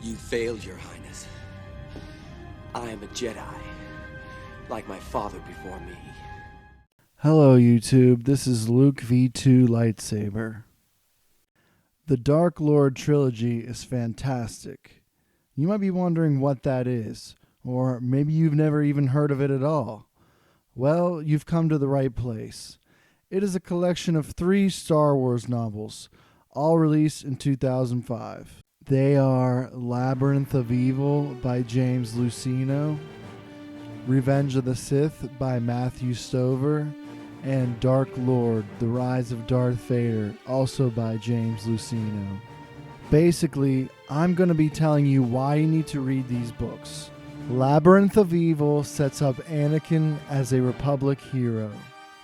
You failed, Your Highness. I am a Jedi, like my father before me. Hello YouTube, this is Luke V2 Lightsaber. The Dark Lord Trilogy is fantastic. You might be wondering what that is, or maybe you've never even heard of it at all. Well, you've come to the right place. It is a collection of 3 Star Wars novels, all released in 2005. They are Labyrinth of Evil by James Luceno, Revenge of the Sith by Matthew Stover, and Dark Lord, The Rise of Darth Vader, also by James Luceno. Basically, I'm going to be telling you why you need to read these books. Labyrinth of Evil sets up Anakin as a Republic hero,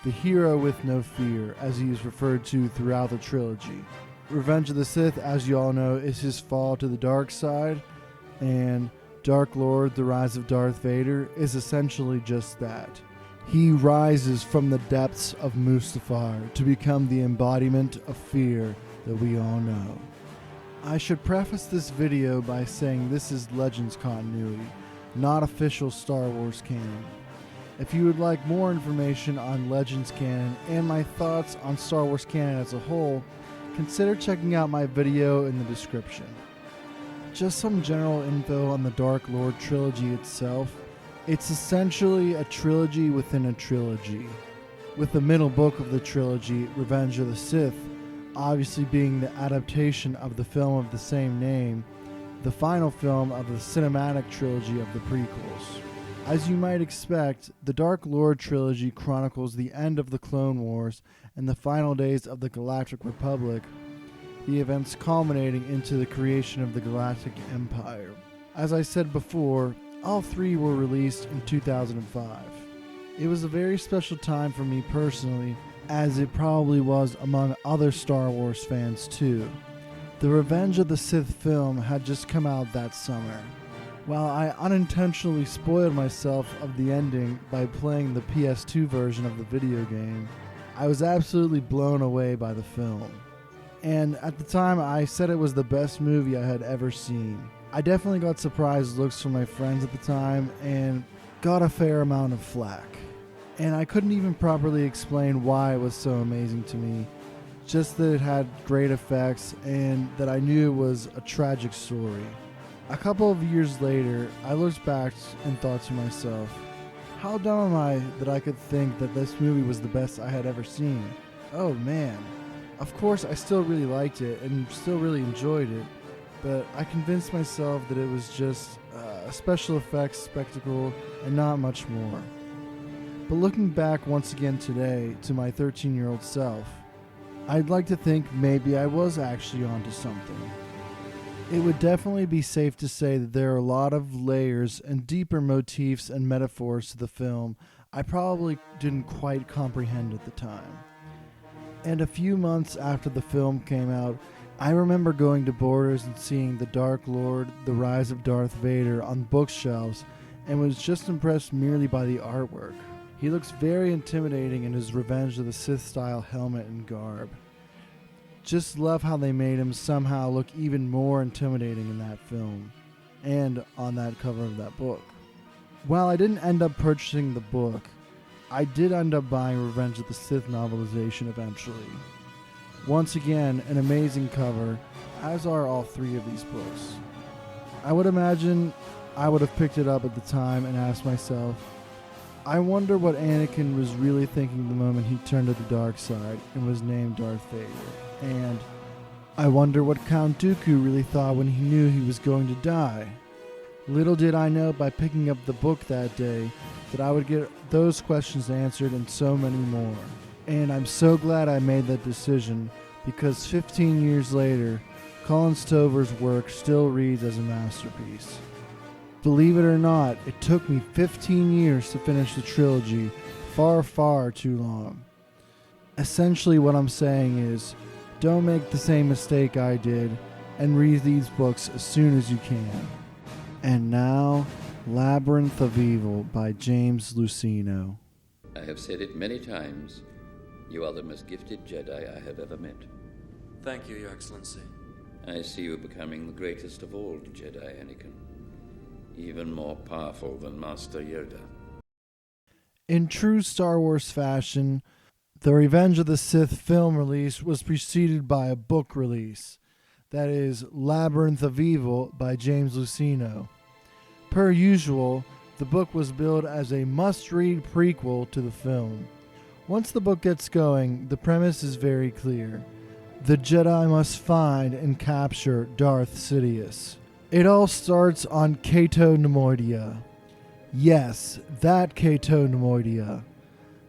the hero with no fear, as he is referred to throughout the trilogy. Revenge of the Sith, as you all know, is his fall to the dark side, and Dark Lord, The Rise of Darth Vader is essentially just that. He rises from the depths of Mustafar to become the embodiment of fear that we all know. I should preface this video by saying this is Legends continuity, not official Star Wars canon. If you would like more information on Legends canon and my thoughts on Star Wars canon as a whole, consider checking out my video in the description. Just some general info on the Dark Lord Trilogy itself. It's essentially a trilogy within a trilogy, with the middle book of the trilogy, Revenge of the Sith, obviously being the adaptation of the film of the same name, the final film of the cinematic trilogy of the prequels. As you might expect, the Dark Lord Trilogy chronicles the end of the Clone Wars and the final days of the Galactic Republic, the events culminating into the creation of the Galactic Empire. As I said before, all 3 were released in 2005. It was a very special time for me personally, as it probably was among other Star Wars fans too. The Revenge of the Sith film had just come out that summer. While I unintentionally spoiled myself of the ending by playing the PS2 version of the video game, I was absolutely blown away by the film. And at the time, I said it was the best movie I had ever seen. I definitely got surprised looks from my friends at the time and got a fair amount of flack. And I couldn't even properly explain why it was so amazing to me, just that it had great effects and that I knew it was a tragic story. A couple of years later, I looked back and thought to myself, how dumb am I that I could think that this movie was the best I had ever seen? Oh man. Of course, I still really liked it and still really enjoyed it, but I convinced myself that it was just a special effects spectacle and not much more. But looking back once again today to my 13-year-old self, I'd like to think maybe I was actually onto something. It would definitely be safe to say that there are a lot of layers and deeper motifs and metaphors to the film I probably didn't quite comprehend at the time. And a few months after the film came out, I remember going to Borders and seeing The Dark Lord, The Rise of Darth Vader on bookshelves and was just impressed merely by the artwork. He looks very intimidating in his Revenge of the Sith style helmet and garb. Just love how they made him somehow look even more intimidating in that film, and on that cover of that book. While I didn't end up purchasing the book, I did end up buying Revenge of the Sith novelization eventually. Once again, an amazing cover, as are all 3 of these books. I would imagine I would have picked it up at the time and asked myself, I wonder what Anakin was really thinking the moment he turned to the dark side and was named Darth Vader. And I wonder what Count Dooku really thought when he knew he was going to die. Little did I know by picking up the book that day that I would get those questions answered and so many more. And I'm so glad I made that decision, because 15 years later, Colin Stover's work still reads as a masterpiece. Believe it or not, it took me 15 years to finish the trilogy, far, far too long. Essentially what I'm saying is, don't make the same mistake I did, and read these books as soon as you can. And now, Labyrinth of Evil by James Luceno. I have said it many times, you are the most gifted Jedi I have ever met. Thank you, Your Excellency. I see you becoming the greatest of all Jedi, Anakin. Even more powerful than Master Yoda. In true Star Wars fashion, the Revenge of the Sith film release was preceded by a book release. That is Labyrinth of Evil by James Luceno. Per usual, the book was billed as a must-read prequel to the film. Once the book gets going, the premise is very clear. The Jedi must find and capture Darth Sidious. It all starts on Cato Nemoidia. Yes, that Cato Nemoidia,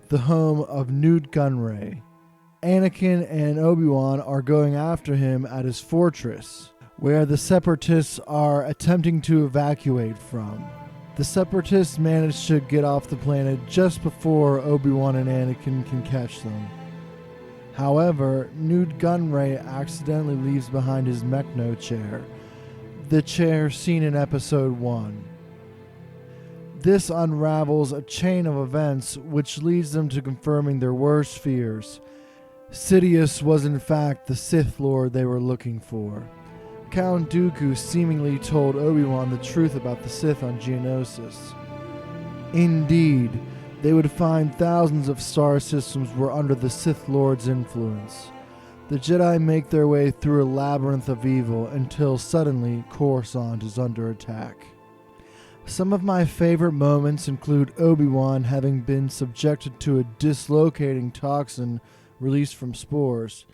the home of Newt Gunray. Anakin and Obi-Wan are going after him at his fortress, where the Separatists are attempting to evacuate from. The Separatists manage to get off the planet just before Obi-Wan and Anakin can catch them. However, Newt Gunray accidentally leaves behind his Mechno chair, the chair seen in Episode 1. This unravels a chain of events which leads them to confirming their worst fears. Sidious was in fact the Sith Lord they were looking for. Count Dooku seemingly told Obi-Wan the truth about the Sith on Geonosis. Indeed, they would find thousands of star systems were under the Sith Lord's influence. The Jedi make their way through a labyrinth of evil until suddenly Coruscant is under attack. Some of my favorite moments include Obi-Wan having been subjected to a dislocating toxin released from spores,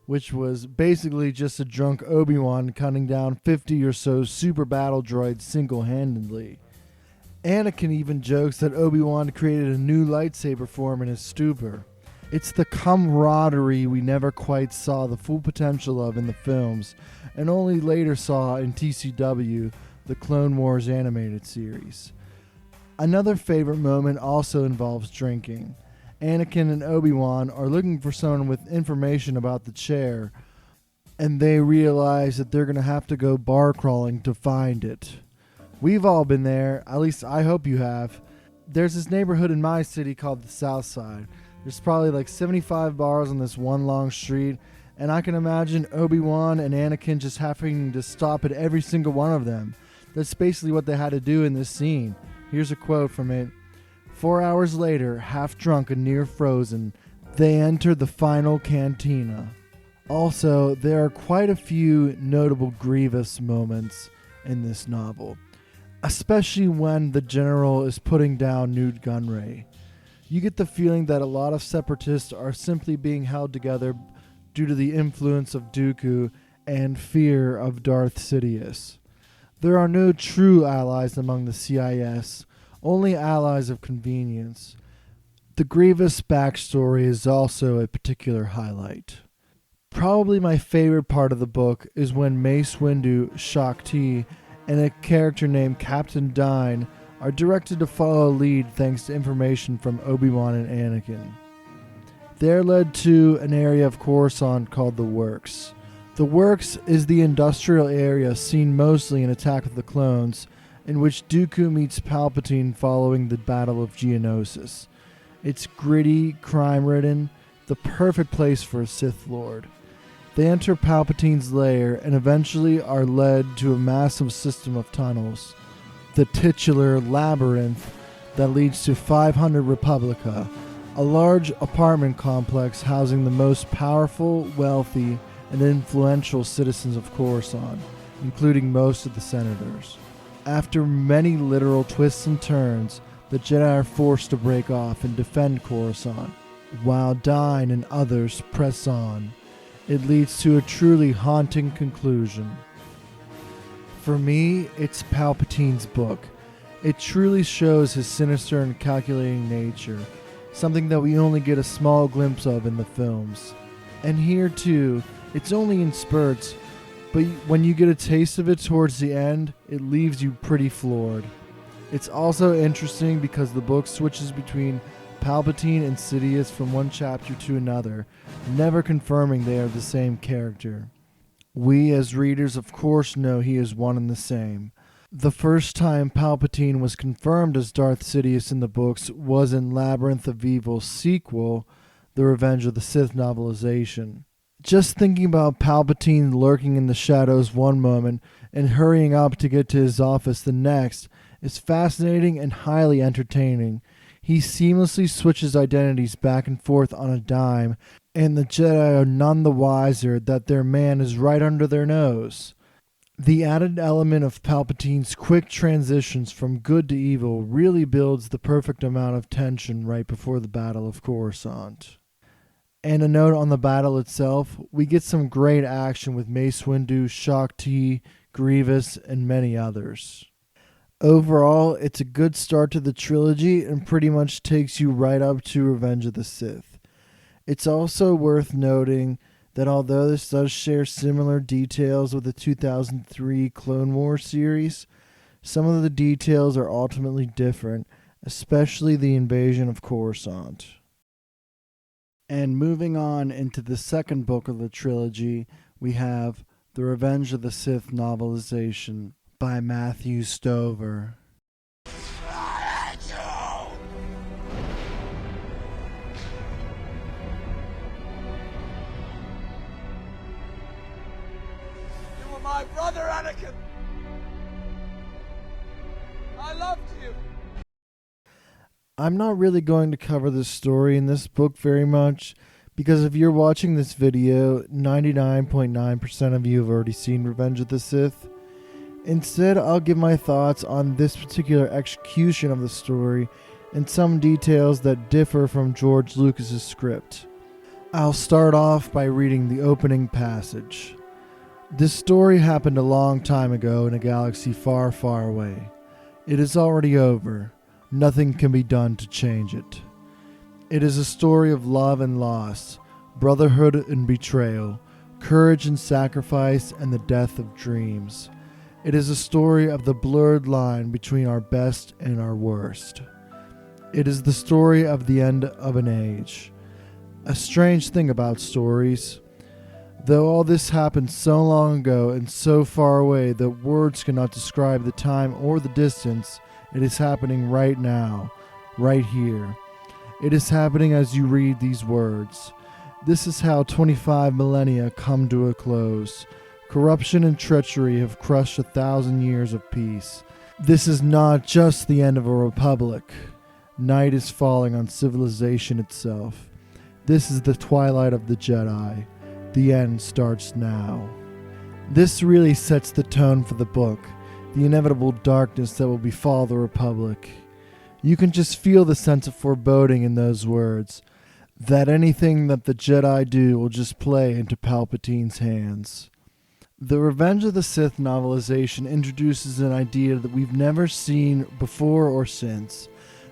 which was basically just a drunk Obi-Wan cutting down 50 or so super battle droids single-handedly. Anakin even jokes that Obi-Wan created a new lightsaber form in his stupor. It's the camaraderie we never quite saw the full potential of in the films, and only later saw in TCW, the Clone Wars animated series. Another favorite moment also involves drinking. Anakin and Obi-Wan are looking for someone with information about the chair, and they realize that they're going to have to go bar crawling to find it. We've all been there, at least I hope you have. There's this neighborhood in my city called the South Side. There's probably like 75 bars on this one long street, and I can imagine Obi-Wan and Anakin just having to stop at every single one of them. That's basically what they had to do in this scene. Here's a quote from it. 4 hours later, half drunk and near frozen, they enter the final cantina. Also, there are quite a few notable Grievous moments in this novel, especially when the general is putting down Newt Gunray. You get the feeling that a lot of Separatists are simply being held together due to the influence of Dooku and fear of Darth Sidious. There are no true allies among the CIS, only allies of convenience. The Grievous backstory is also a particular highlight. Probably my favorite part of the book is when Mace Windu, Shaak Ti, and a character named Captain Dine are directed to follow a lead thanks to information from Obi-Wan and Anakin. They're led to an area of Coruscant called the Works. The Works is the industrial area seen mostly in Attack of the Clones, in which Dooku meets Palpatine following the Battle of Geonosis. It's gritty, crime-ridden, the perfect place for a Sith Lord. They enter Palpatine's lair and eventually are led to a massive system of tunnels, the titular Labyrinth that leads to 500 Republica, a large apartment complex housing the most powerful, wealthy, and influential citizens of Coruscant, including most of the senators. After many literal twists and turns, the Jedi are forced to break off and defend Coruscant, while Dine and others press on. It leads to a truly haunting conclusion. For me, it's Palpatine's book. It truly shows his sinister and calculating nature, something that we only get a small glimpse of in the films. And here too, it's only in spurts, but when you get a taste of it towards the end, it leaves you pretty floored. It's also interesting because the book switches between Palpatine and Sidious from one chapter to another, never confirming they are the same character. We as readers of course know he is one and the same. The first time Palpatine was confirmed as Darth Sidious in the books was in Labyrinth of Evil's sequel, The Revenge of the Sith novelization. Just thinking about Palpatine lurking in the shadows one moment and hurrying up to get to his office the next is fascinating and highly entertaining. He seamlessly switches identities back and forth on a dime, and the Jedi are none the wiser that their man is right under their nose. The added element of Palpatine's quick transitions from good to evil really builds the perfect amount of tension right before the Battle of Coruscant. And a note on the battle itself, we get some great action with Mace Windu, Shaak Ti, Grievous, and many others. Overall, it's a good start to the trilogy and pretty much takes you right up to Revenge of the Sith. It's also worth noting that although this does share similar details with the 2003 Clone Wars series, some of the details are ultimately different, especially the invasion of Coruscant. And moving on into the second book of the trilogy, we have The Revenge of the Sith novelization by Matthew Stover. You were my brother, Anakin. I loved you. I'm not really going to cover the story in this book very much, because if you're watching this video, 99.9% of you have already seen Revenge of the Sith. Instead, I'll give my thoughts on this particular execution of the story and some details that differ from George Lucas's script. I'll start off by reading the opening passage. This story happened a long time ago in a galaxy far, far away. It is already over. Nothing can be done to change it. It is a story of love and loss, brotherhood and betrayal, courage and sacrifice, and the death of dreams. It is a story of the blurred line between our best and our worst. It is the story of the end of an age. A strange thing about stories. Though all this happened so long ago and so far away that words cannot describe the time or the distance, it is happening right now, right here. It is happening as you read these words. This is how 25 millennia come to a close. Corruption and treachery have crushed 1,000 years of peace. This is not just the end of a republic. Night is falling on civilization itself. This is the twilight of the Jedi. The end starts now. This really sets the tone for the book, the inevitable darkness that will befall the Republic. You can just feel the sense of foreboding in those words, that anything that the Jedi do will just play into Palpatine's hands. The Revenge of the Sith novelization introduces an idea that we've never seen before or since,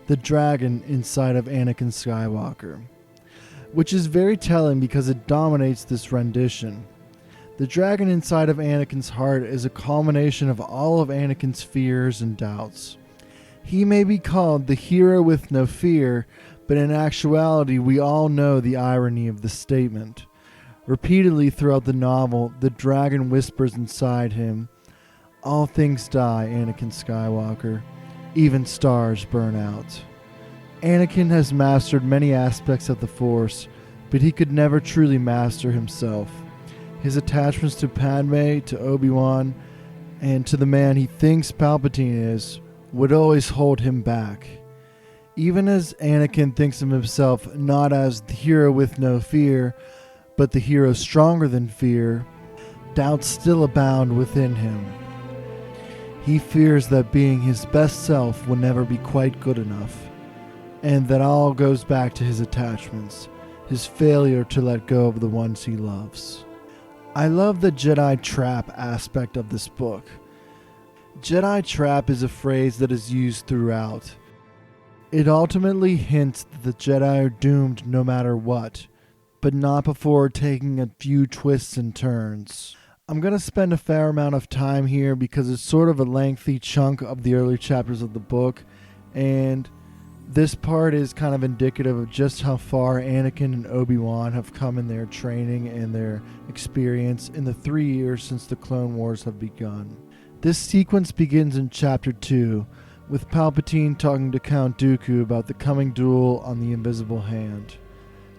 the dragon inside of Anakin Skywalker, which is very telling because it dominates this rendition. The dragon inside of Anakin's heart is a culmination of all of Anakin's fears and doubts. He may be called the hero with no fear, but in actuality we all know the irony of the statement. Repeatedly throughout the novel, the dragon whispers inside him, "All things die, Anakin Skywalker. Even stars burn out." Anakin has mastered many aspects of the Force, but he could never truly master himself. His attachments to Padme, to Obi-Wan, and to the man he thinks Palpatine is, would always hold him back. Even as Anakin thinks of himself not as the hero with no fear, but the hero stronger than fear, doubts still abound within him. He fears that being his best self will never be quite good enough, and that all goes back to his attachments, his failure to let go of the ones he loves. I love the Jedi trap aspect of this book. Jedi trap is a phrase that is used throughout. It ultimately hints that the Jedi are doomed no matter what, but not before taking a few twists and turns. I'm going to spend a fair amount of time here because it's sort of a lengthy chunk of the early chapters of the book, and this part is kind of indicative of just how far Anakin and Obi-Wan have come in their training and their experience in the 3 years since the Clone Wars have begun. This sequence begins in Chapter 2, with Palpatine talking to Count Dooku about the coming duel on the Invisible Hand.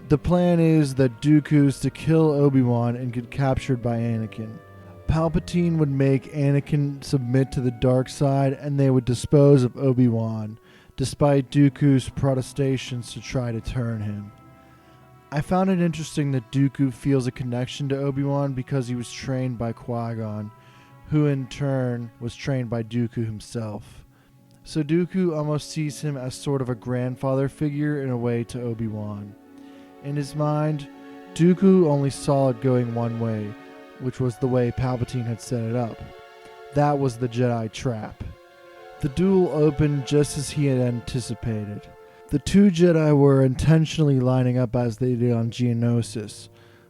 The plan is that Dooku is to kill Obi-Wan and get captured by Anakin. Palpatine would make Anakin submit to the dark side, and they would dispose of Obi-Wan, despite Dooku's protestations to try to turn him. I found it interesting that Dooku feels a connection to Obi-Wan because he was trained by Qui-Gon, who in turn was trained by Dooku himself. So Dooku almost sees him as sort of a grandfather figure in a way to Obi-Wan. In his mind, Dooku only saw it going one way, which was the way Palpatine had set it up. That was the Jedi trap. The duel opened just as he had anticipated. The two Jedi were intentionally lining up as they did on Geonosis,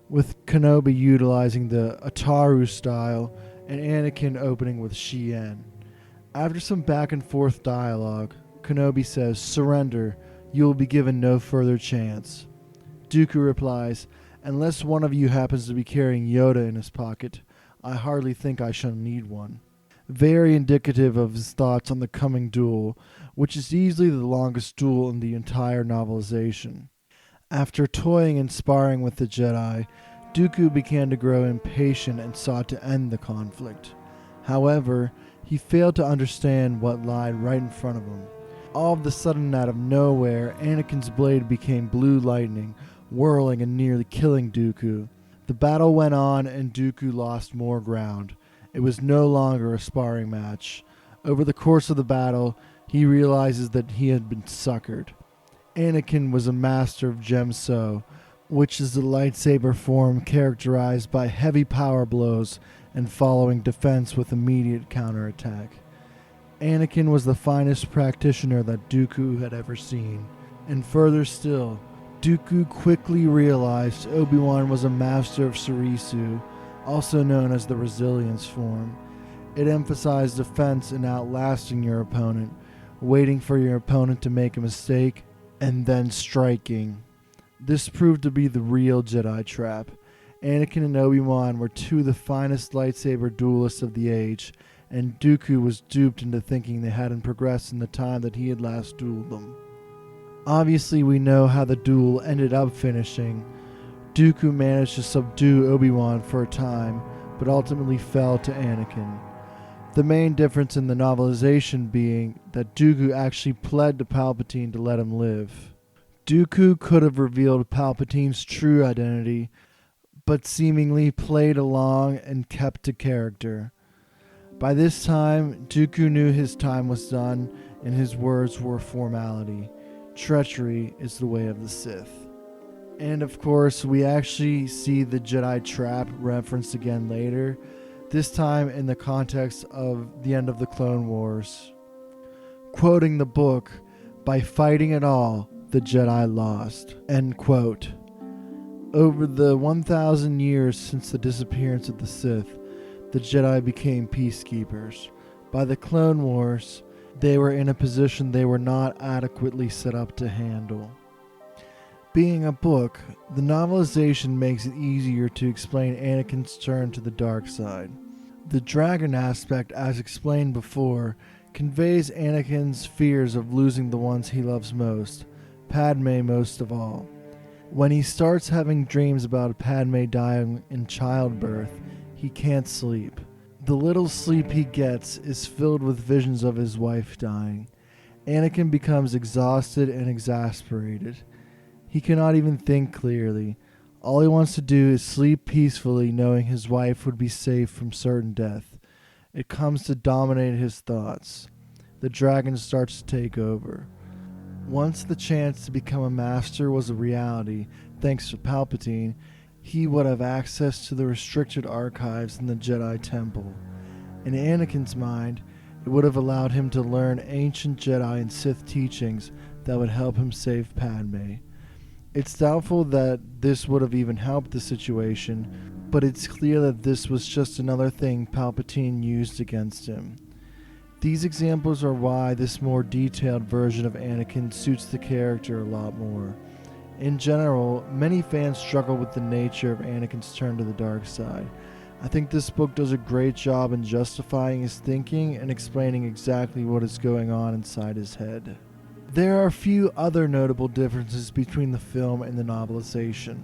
with Kenobi utilizing the Ataru style and Anakin opening with Shien. After some back and forth dialogue, Kenobi says, "Surrender, you will be given no further chance." Dooku replies, "Unless one of you happens to be carrying Yoda in his pocket, I hardly think I shall need one." Very indicative of his thoughts on the coming duel, which is easily the longest duel in the entire novelization. After toying and sparring with the Jedi, Dooku began to grow impatient and sought to end the conflict. However, he failed to understand what lied right in front of him. All of a sudden, out of nowhere, Anakin's blade became blue lightning, whirling and nearly killing Dooku. The battle went on, and Dooku lost more ground. It was no longer a sparring match. Over the course of the battle, he realizes that he had been suckered. Anakin was a master of Gemso, which is the lightsaber form characterized by heavy power blows and following defense with immediate counterattack. Anakin was the finest practitioner that Dooku had ever seen. And further still, Dooku quickly realized Obi-Wan was a master of Surisu, also known as the resilience form. It emphasized defense and outlasting your opponent, waiting for your opponent to make a mistake, and then striking. This proved to be the real Jedi trap. Anakin and Obi-Wan were two of the finest lightsaber duelists of the age, and Dooku was duped into thinking they hadn't progressed in the time that he had last dueled them. Obviously, we know how the duel ended up finishing. Dooku managed to subdue Obi-Wan for a time, but ultimately fell to Anakin. The main difference in the novelization being that Dooku actually pled to Palpatine to let him live. Dooku could have revealed Palpatine's true identity, but seemingly played along and kept to character. By this time, Dooku knew his time was done, and his words were formality. Treachery is the way of the Sith. And of course, we actually see the Jedi trap referenced again later, this time in the context of the end of the Clone Wars. Quoting the book, "By fighting at all, the Jedi lost." End quote. Over the 1,000 years since the disappearance of the Sith, the Jedi became peacekeepers. By the Clone Wars, they were in a position they were not adequately set up to handle. Being a book, the novelization makes it easier to explain Anakin's turn to the dark side. The dragon aspect, as explained before, conveys Anakin's fears of losing the ones he loves most, Padme most of all. When he starts having dreams about Padme dying in childbirth, he can't sleep. The little sleep he gets is filled with visions of his wife dying. Anakin becomes exhausted and exasperated. He cannot even think clearly. All he wants to do is sleep peacefully, knowing his wife would be safe from certain death. It comes to dominate his thoughts. The dragon starts to take over. Once the chance to become a master was a reality, thanks to Palpatine, he would have access to the restricted archives in the Jedi Temple. In Anakin's mind, it would have allowed him to learn ancient Jedi and Sith teachings that would help him save Padme. It's doubtful that this would have even helped the situation, but it's clear that this was just another thing Palpatine used against him. These examples are why this more detailed version of Anakin suits the character a lot more. In general, many fans struggle with the nature of Anakin's turn to the dark side. I think this book does a great job in justifying his thinking and explaining exactly what is going on inside his head. There are a few other notable differences between the film and the novelization.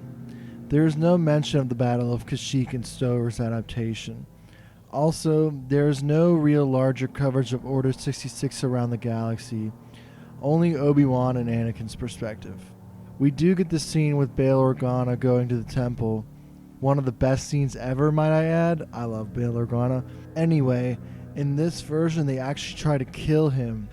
There is no mention of the Battle of Kashyyyk in Stover's adaptation. Also, there is no real larger coverage of Order 66 around the galaxy, only Obi-Wan and Anakin's perspective. We do get the scene with Bail Organa going to the temple, one of the best scenes ever, might I add. I love Bail Organa. Anyway, in this version they actually try to kill him.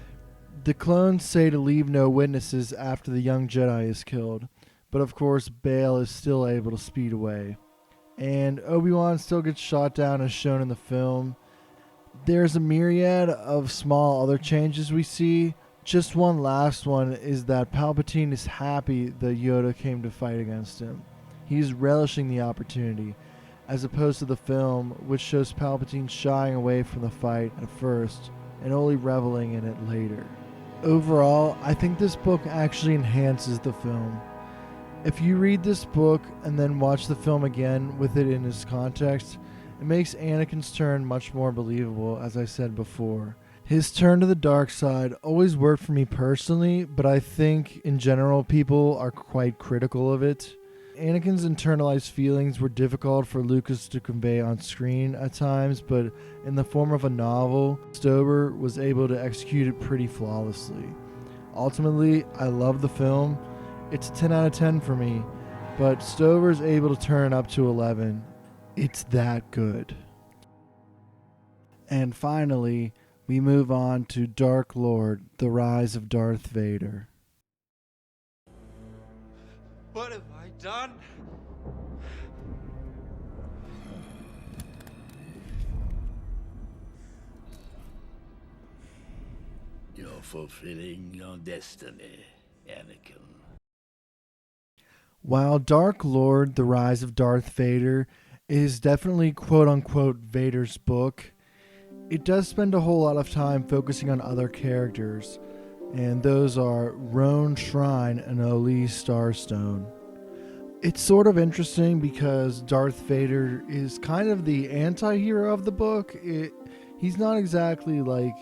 The clones say to leave no witnesses after the young Jedi is killed, but of course Bail is still able to speed away. And Obi-Wan still gets shot down as shown in the film. There's a myriad of small other changes we see. Just one last one is that Palpatine is happy that Yoda came to fight against him. He's relishing the opportunity, as opposed to the film, which shows Palpatine shying away from the fight at first and only reveling in it later. Overall, I think this book actually enhances the film. If you read this book and then watch the film again with it in its context, it makes Anakin's turn much more believable, as I said before. His turn to the dark side always worked for me personally, but I think in general people are quite critical of it. Anakin's internalized feelings were difficult for Lucas to convey on screen at times, but in the form of a novel, Stover was able to execute it pretty flawlessly. Ultimately, I love the film. It's a 10 out of 10 for me, but Stover's able to turn up to 11. It's that good. And finally, we move on to Dark Lord, the Rise of Darth Vader. What have I done? You're fulfilling your destiny, Anakin. While Dark Lord, the Rise of Darth Vader is definitely quote-unquote Vader's book, it does spend a whole lot of time focusing on other characters, and those are Roan Shrine and Oli Starstone. It's sort of interesting because Darth Vader is kind of the anti-hero of the book. He's not exactly like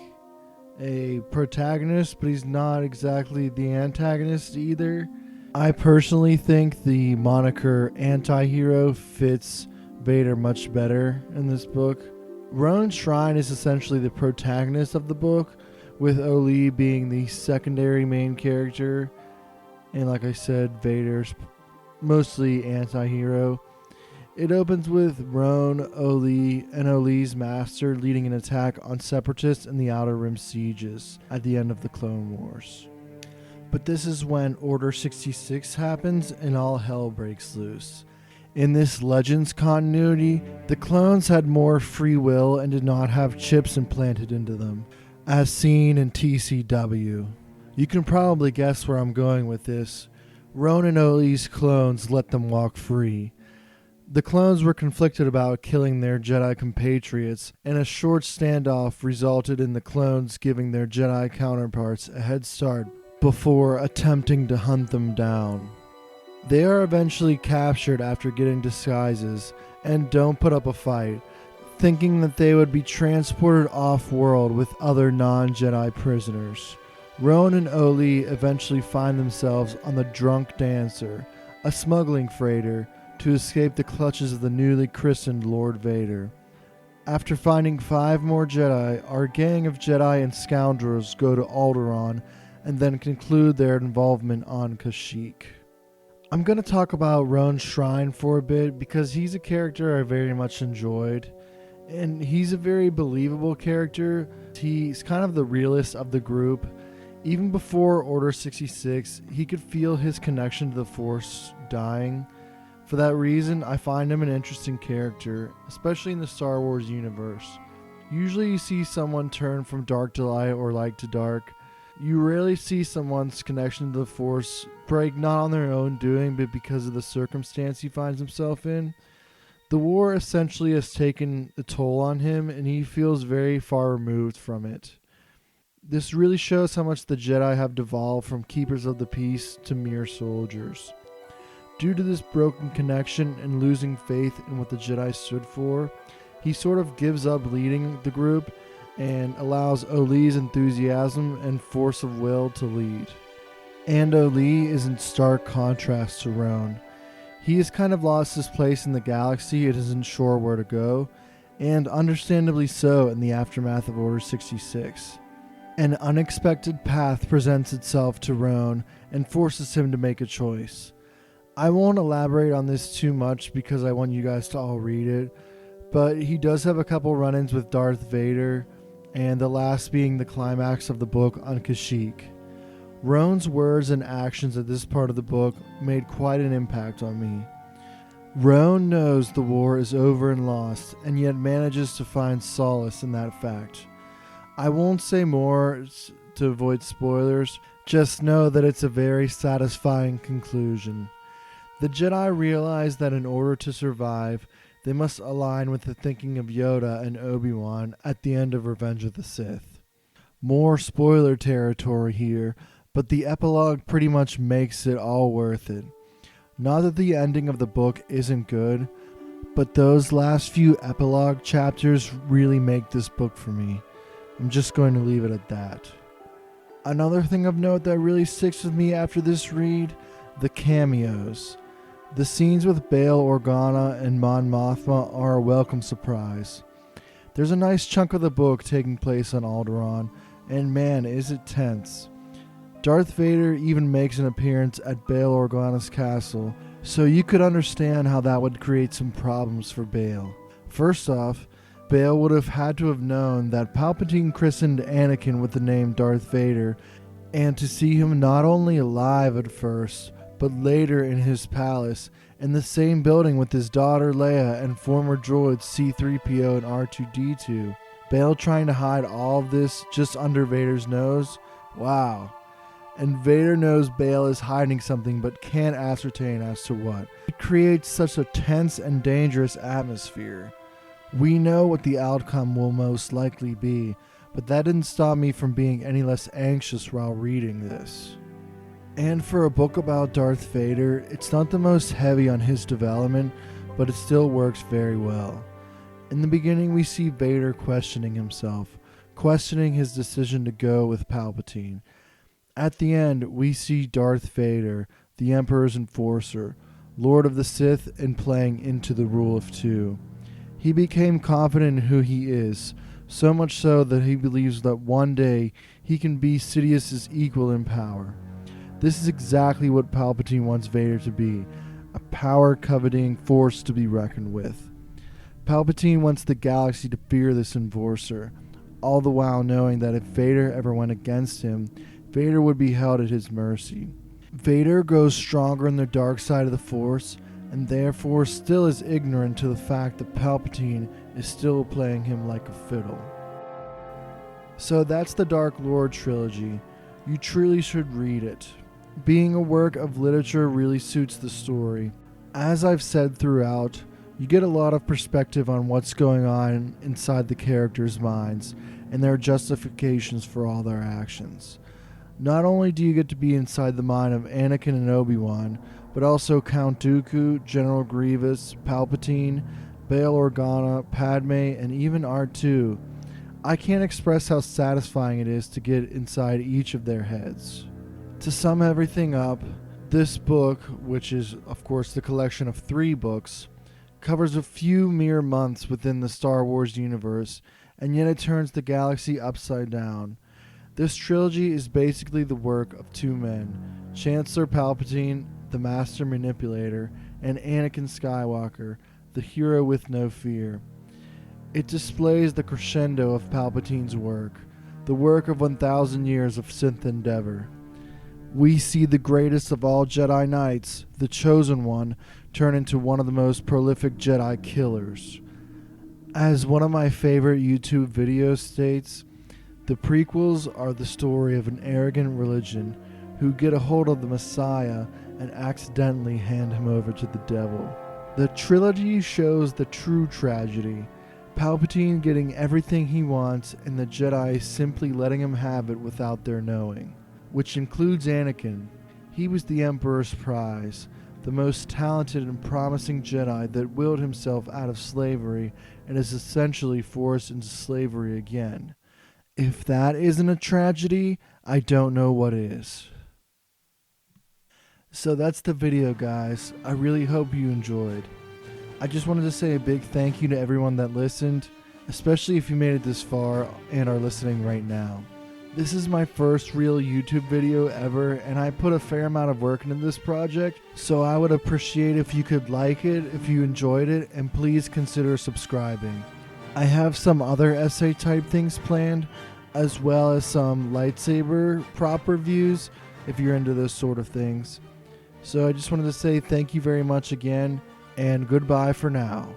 a protagonist, but he's not exactly the antagonist either. I personally think the moniker anti-hero fits Vader much better in this book. Roan Shrine is essentially the protagonist of the book, with Oli being the secondary main character, and like I said, Vader's mostly anti-hero. It opens with Roan, Oli, and Oli's master leading an attack on separatists in the Outer Rim sieges at the end of the Clone Wars. But this is when Order 66 happens and all hell breaks loose. In this Legends continuity, the clones had more free will and did not have chips implanted into them, as seen in TCW. You can probably guess where I'm going with this. Roan and Oli's clones let them walk free. The clones were conflicted about killing their Jedi compatriots, and a short standoff resulted in the clones giving their Jedi counterparts a head start before attempting to hunt them down. They are eventually captured after getting disguises and don't put up a fight, thinking that they would be transported off-world with other non-Jedi prisoners. Roan and Oli eventually find themselves on the Drunk Dancer, a smuggling freighter, to escape the clutches of the newly christened Lord Vader. After finding 5 more Jedi, our gang of Jedi and scoundrels go to Alderaan and then conclude their involvement on Kashyyyk. I'm going to talk about Roan Shrine for a bit because he's a character I very much enjoyed, and he's a very believable character. He's kind of the realist of the group. Even before Order 66, he could feel his connection to the Force dying. For that reason, I find him an interesting character, especially in the Star Wars universe. Usually you see someone turn from dark to light or light to dark. You rarely see someone's connection to the Force break not on their own doing, but because of the circumstance he finds himself in. The war essentially has taken a toll on him, and he feels very far removed from it. This really shows how much the Jedi have devolved from keepers of the peace to mere soldiers. Due to this broken connection and losing faith in what the Jedi stood for, he sort of gives up leading the group and allows Oli's enthusiasm and force of will to lead. And Oli is in stark contrast to Roan. He has kind of lost his place in the galaxy and isn't sure where to go, and understandably so in the aftermath of Order 66. An unexpected path presents itself to Roan and forces him to make a choice. I won't elaborate on this too much because I want you guys to all read it, but he does have a couple run-ins with Darth Vader, and the last being the climax of the book on Kashyyyk. Roan's words and actions at this part of the book made quite an impact on me. Roan knows the war is over and lost, and yet manages to find solace in that fact. I won't say more to avoid spoilers, just know that it's a very satisfying conclusion. The Jedi realize that in order to survive, they must align with the thinking of Yoda and Obi-Wan at the end of Revenge of the Sith. More spoiler territory here, but the epilogue pretty much makes it all worth it. Not that the ending of the book isn't good, but those last few epilogue chapters really make this book for me. I'm just going to leave it at that. Another thing of note that really sticks with me after this read, the cameos. The scenes with Bail Organa and Mon Mothma are a welcome surprise. There's a nice chunk of the book taking place on Alderaan, and man, is it tense. Darth Vader even makes an appearance at Bail Organa's castle, so you could understand how that would create some problems for Bail. First off, Bail would have had to have known that Palpatine christened Anakin with the name Darth Vader, and to see him not only alive at first, but later in his palace, in the same building with his daughter Leia and former droids C-3PO and R2-D2. Bail trying to hide all of this just under Vader's nose? Wow. And Vader knows Bail is hiding something but can't ascertain as to what. It creates such a tense and dangerous atmosphere. We know what the outcome will most likely be, but that didn't stop me from being any less anxious while reading this. And for a book about Darth Vader, it's not the most heavy on his development, but it still works very well. In the beginning, we see Vader questioning himself, questioning his decision to go with Palpatine. At the end, we see Darth Vader, the Emperor's enforcer, Lord of the Sith, and playing into the rule of two. He became confident in who he is, so much so that he believes that one day he can be Sidious's equal in power. This is exactly what Palpatine wants Vader to be, a power-coveting force to be reckoned with. Palpatine wants the galaxy to fear this enforcer, all the while knowing that if Vader ever went against him, Vader would be held at his mercy. Vader grows stronger in the dark side of the Force, and therefore still is ignorant to the fact that Palpatine is still playing him like a fiddle. So that's the Dark Lord Trilogy. You truly should read it. Being a work of literature really suits the story. As I've said throughout, you get a lot of perspective on what's going on inside the characters' minds and their justifications for all their actions. Not only do you get to be inside the mind of Anakin and Obi-Wan, but also Count Dooku, General Grievous, Palpatine, Bail Organa, Padme, and even R2. I can't express how satisfying it is to get inside each of their heads. To sum everything up, this book, which is of course the collection of 3 books, covers a few mere months within the Star Wars universe, and yet it turns the galaxy upside down. This trilogy is basically the work of 2 men, Chancellor Palpatine, the Master Manipulator, and Anakin Skywalker, the hero with no fear. It displays the crescendo of Palpatine's work, the work of 1,000 years of Sith endeavor. We see the greatest of all Jedi Knights, the Chosen One, turn into one of the most prolific Jedi killers. As one of my favorite YouTube videos states, the prequels are the story of an arrogant religion who get a hold of the Messiah and accidentally hand him over to the devil. The trilogy shows the true tragedy, Palpatine getting everything he wants and the Jedi simply letting him have it without their knowing, which includes Anakin. He was the Emperor's prize, the most talented and promising Jedi that willed himself out of slavery and is essentially forced into slavery again. If that isn't a tragedy, I don't know what is. So that's the video, guys. I really hope you enjoyed. I just wanted to say a big thank you to everyone that listened, especially if you made it this far and are listening right now. This is my first real YouTube video ever, and I put a fair amount of work into this project, so I would appreciate if you could like it if you enjoyed it, and please consider subscribing. I have some other essay type things planned, as well as some lightsaber prop reviews if you're into those sort of things. So I just wanted to say thank you very much again, and goodbye for now.